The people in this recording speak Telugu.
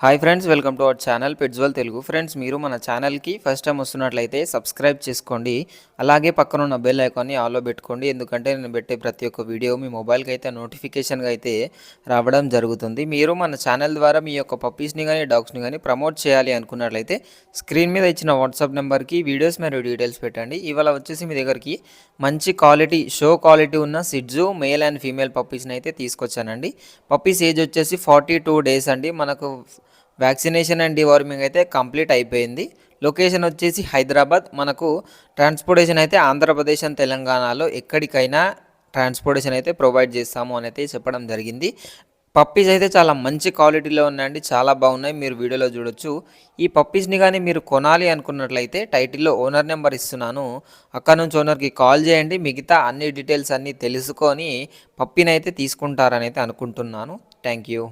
Hi friends, welcome to our channel పెట్జ్వల్ తెలుగు. ఫ్రెండ్స్, మీరు మన ఛానల్కి ఫస్ట్ టైం వస్తున్నట్లయితే సబ్స్క్రైబ్ చేసుకోండి. అలాగే పక్కన ఉన్న బెల్ ఐకాన్ని ఆన్లో పెట్టుకోండి. ఎందుకంటే నేను పెట్టే ప్రతి ఒక్క వీడియో మీ మొబైల్కి అయితే నోటిఫికేషన్గా అయితే రావడం జరుగుతుంది. మీరు మన ఛానల్ ద్వారా మీ యొక్క పప్పీస్ని కానీ డాగ్స్ని కానీ ప్రమోట్ చేయాలి అనుకున్నట్లయితే స్క్రీన్ మీద ఇచ్చిన వాట్సాప్ నెంబర్కి వీడియోస్ మరియు డీటెయిల్స్ పెట్టండి. ఇవాళ వచ్చేసి మీ దగ్గరికి మంచి క్వాలిటీ షో క్వాలిటీ ఉన్న సిడ్జు మేల్ అండ్ ఫీమేల్ పప్పీస్ని అయితే తీసుకొచ్చానండి. పప్పీస్ ఏజ్ వచ్చేసి 42 డేస్ అండి. మనకు వ్యాక్సినేషన్ అండ్ డివార్మింగ్ అయితే కంప్లీట్ అయిపోయింది. లొకేషన్ వచ్చేసి హైదరాబాద్. మనకు ట్రాన్స్పోర్టేషన్ అయితే ఆంధ్రప్రదేశ్ అండ్ తెలంగాణలో ఎక్కడికైనా ట్రాన్స్పోర్టేషన్ అయితే ప్రొవైడ్ చేస్తాము అని అయితే చెప్పడం జరిగింది. పప్పీస్ అయితే చాలా మంచి క్వాలిటీలో ఉన్నాయండి, చాలా బాగున్నాయి. మీరు వీడియోలో చూడొచ్చు. ఈ పప్పీస్ని కానీ మీరు కొనాలి అనుకున్నట్లయితే టైటిల్లో ఓనర్ నెంబర్ ఇస్తున్నాను, అక్కడ నుంచి ఓనర్కి కాల్ చేయండి. మిగతా అన్ని డీటెయిల్స్ అన్నీ తెలుసుకొని పప్పీని అయితే తీసుకుంటారని అయితే అనుకుంటున్నాను. Thank you.